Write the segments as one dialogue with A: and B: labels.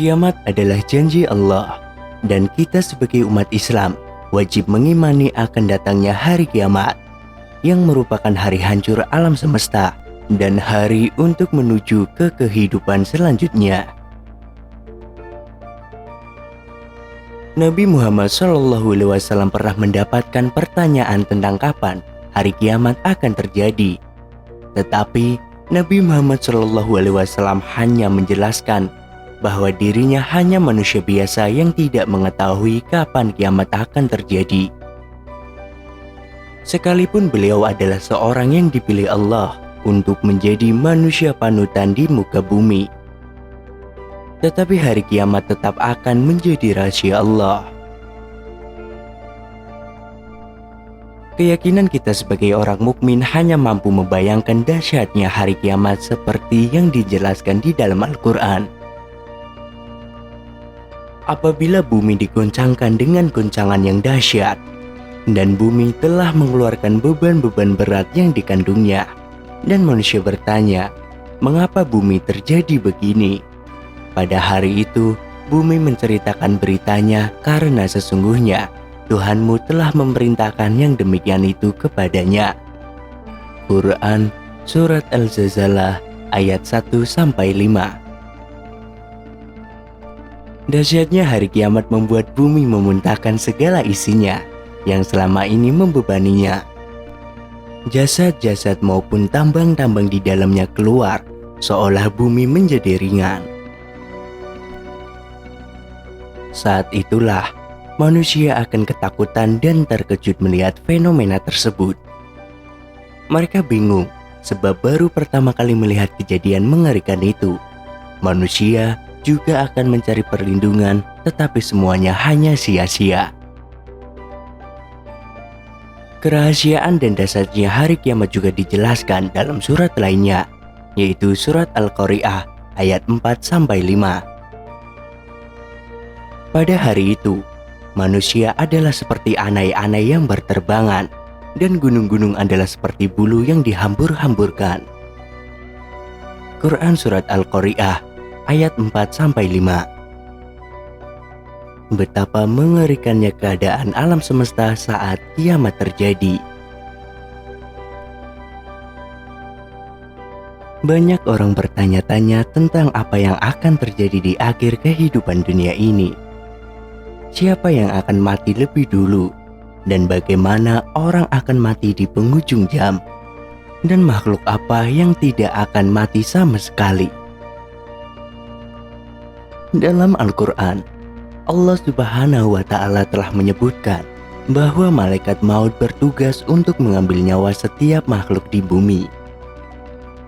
A: Kiamat adalah janji Allah, dan kita sebagai umat Islam wajib mengimani akan datangnya hari kiamat, yang merupakan hari hancur alam semesta dan hari untuk menuju ke kehidupan selanjutnya. Nabi Muhammad SAW pernah mendapatkan pertanyaan tentang kapan hari kiamat akan terjadi. Tetapi Nabi Muhammad SAW hanya menjelaskan bahwa dirinya hanya manusia biasa yang tidak mengetahui kapan kiamat akan terjadi. Sekalipun beliau adalah seorang yang dipilih Allah untuk menjadi manusia panutan di muka bumi, tetapi hari kiamat tetap akan menjadi rahasia Allah. Keyakinan kita sebagai orang mukmin hanya mampu membayangkan dahsyatnya hari kiamat seperti yang dijelaskan di dalam Al-Quran. Apabila bumi digoncangkan dengan goncangan yang dahsyat, dan bumi telah mengeluarkan beban-beban berat yang dikandungnya, dan manusia bertanya, mengapa bumi terjadi begini? Pada hari itu, bumi menceritakan beritanya karena sesungguhnya Tuhanmu telah memerintahkan yang demikian itu kepadanya. Quran Surat Al-Zalzalah ayat 1-5. Dahsyatnya hari kiamat membuat bumi memuntahkan segala isinya yang selama ini membebaninya. Jasad-jasad maupun tambang-tambang di dalamnya keluar, seolah bumi menjadi ringan. Saat itulah manusia akan ketakutan dan terkejut melihat fenomena tersebut. Mereka bingung sebab baru pertama kali melihat kejadian mengerikan itu. Manusia juga akan mencari perlindungan, tetapi semuanya hanya sia-sia. Kerahasiaan dan dahsyatnya hari kiamat juga dijelaskan dalam surat lainnya, yaitu surat Al-Qari'ah ayat 4-5. Pada hari itu, manusia adalah seperti anai-anai yang berterbangan, dan gunung-gunung adalah seperti bulu yang dihambur-hamburkan. Quran Surat Al-Qari'ah ayat 4-5. Betapa mengerikannya keadaan alam semesta saat kiamat terjadi. Banyak orang bertanya-tanya tentang apa yang akan terjadi di akhir kehidupan dunia ini. Siapa yang akan mati lebih dulu, dan bagaimana orang akan mati di penghujung jam, dan makhluk apa yang tidak akan mati sama sekali. Dalam Al-Quran, Allah Subhanahu wa Ta'ala telah menyebutkan bahwa malaikat maut bertugas untuk mengambil nyawa setiap makhluk di bumi.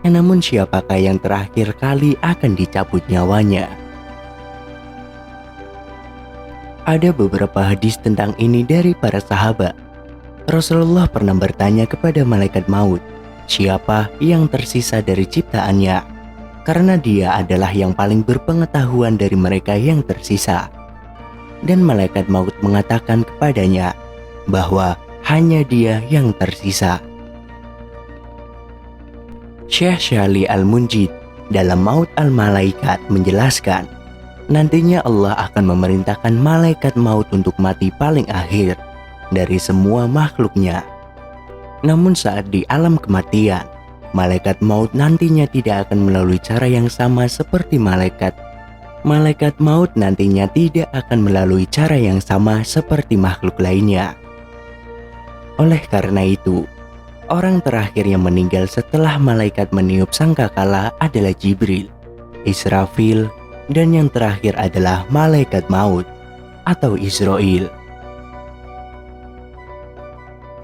A: Namun siapakah yang terakhir kali akan dicabut nyawanya? Ada beberapa hadis tentang ini dari para sahabat. Rasulullah pernah bertanya kepada malaikat maut, siapa yang tersisa dari ciptaannya? Karena dia adalah yang paling berpengetahuan dari mereka yang tersisa. Dan malaikat maut mengatakan kepadanya bahwa hanya dia yang tersisa. Syekh Syali Al-Munjid dalam Maut Al-Malaikat menjelaskan, nantinya Allah akan memerintahkan malaikat maut untuk mati paling akhir dari semua makhluknya. Namun saat di alam kematian, malaikat maut nantinya tidak akan melalui cara yang sama seperti malaikat maut nantinya tidak akan melalui cara yang sama seperti makhluk lainnya. Oleh karena itu, orang terakhir yang meninggal setelah malaikat meniup sangkakala adalah Jibril, Israfil, dan yang terakhir adalah malaikat maut atau Israel.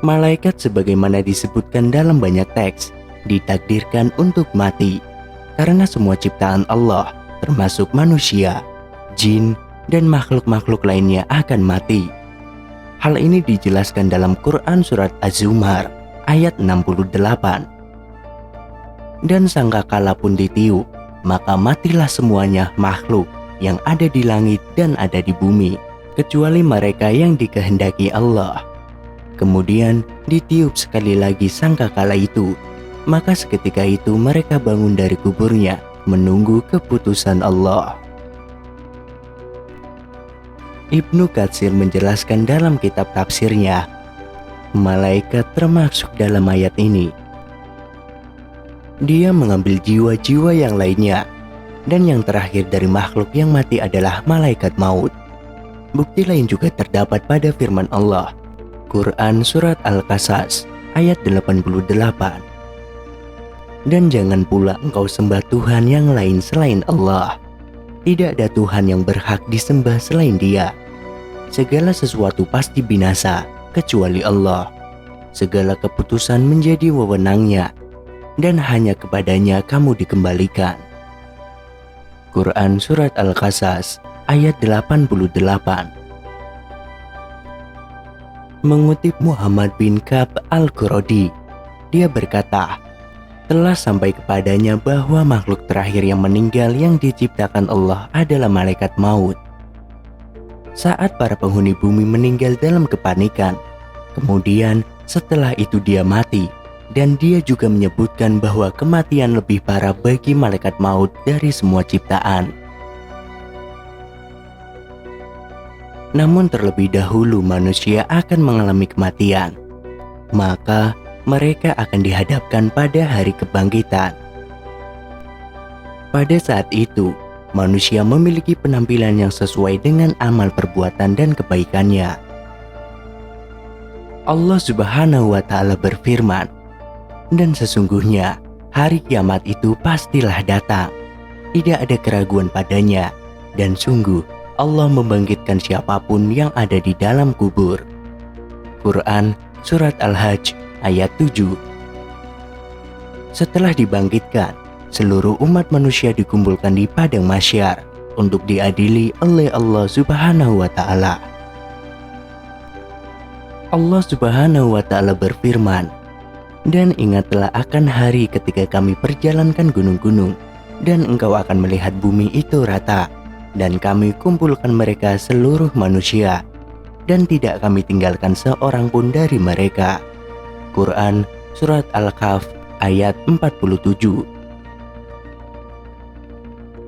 A: Malaikat sebagaimana disebutkan dalam banyak teks ditakdirkan untuk mati karena semua ciptaan Allah termasuk manusia, jin, dan makhluk-makhluk lainnya akan mati. Hal ini dijelaskan dalam Quran Surat Az-Zumar ayat 68. Dan sangkakala pun ditiup, maka matilah semuanya makhluk yang ada di langit dan ada di bumi, kecuali mereka yang dikehendaki Allah. Kemudian ditiup sekali lagi sangkakala itu, maka seketika itu mereka bangun dari kuburnya menunggu keputusan Allah. Ibnu Katsir menjelaskan dalam kitab tafsirnya, malaikat termasuk dalam ayat ini. Dia mengambil jiwa-jiwa yang lainnya, dan yang terakhir dari makhluk yang mati adalah malaikat maut. Bukti lain juga terdapat pada firman Allah, Quran Surat Al-Qasas ayat 88. Dan jangan pula engkau sembah Tuhan yang lain selain Allah. Tidak ada Tuhan yang berhak disembah selain Dia. Segala sesuatu pasti binasa kecuali Allah. Segala keputusan menjadi wewenang-Nya, dan hanya kepadanya kamu dikembalikan. Quran Surat Al-Qasas ayat 88. Mengutip Muhammad bin Ka'b Al-Quradi, dia berkata, telah sampai kepadanya bahwa makhluk terakhir yang meninggal yang diciptakan Allah adalah malaikat maut. Saat para penghuni bumi meninggal dalam kepanikan, kemudian setelah itu dia mati, dan dia juga menyebutkan bahwa kematian lebih parah bagi malaikat maut dari semua ciptaan. Namun terlebih dahulu manusia akan mengalami kematian, maka mereka akan dihadapkan pada hari kebangkitan. Pada saat itu, manusia memiliki penampilan yang sesuai dengan amal perbuatan dan kebaikannya. Allah Subhanahu wa Ta'ala berfirman, dan sesungguhnya hari kiamat itu pastilah datang. Tidak ada keraguan padanya, dan sungguh Allah membangkitkan siapapun yang ada di dalam kubur. Quran Surat Al-Hajj ayat 7. Setelah dibangkitkan, seluruh umat manusia dikumpulkan di padang mahsyar untuk diadili oleh Allah Subhanahu wa Ta'ala. Allah Subhanahu wa Ta'ala berfirman, dan ingatlah akan hari ketika kami perjalankan gunung-gunung, dan engkau akan melihat bumi itu rata, dan kami kumpulkan mereka seluruh manusia, dan tidak kami tinggalkan seorang pun dari mereka. Quran Surat Al-Kahf ayat 47.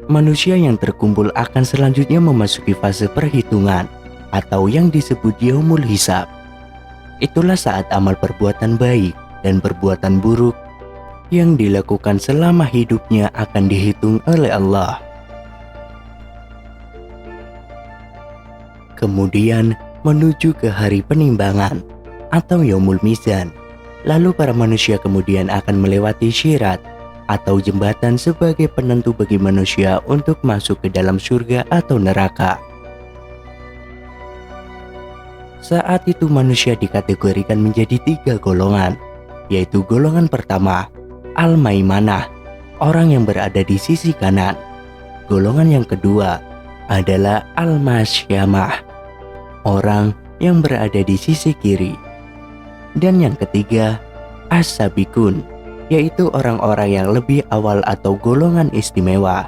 A: Manusia yang terkumpul akan selanjutnya memasuki fase perhitungan, atau yang disebut Yaumul Hisab. Itulah saat amal perbuatan baik dan perbuatan buruk yang dilakukan selama hidupnya akan dihitung oleh Allah. Kemudian menuju ke hari penimbangan atau Yaumul Mizan. Lalu para manusia kemudian akan melewati syirat atau jembatan sebagai penentu bagi manusia untuk masuk ke dalam surga atau neraka. Saat itu manusia dikategorikan menjadi 3 golongan, yaitu golongan pertama, Al-Maimanah, orang yang berada di sisi kanan. Golongan yang kedua adalah Al-Masyamah, orang yang berada di sisi kiri. Dan yang ketiga, As-Sabikun, yaitu orang-orang yang lebih awal atau golongan istimewa.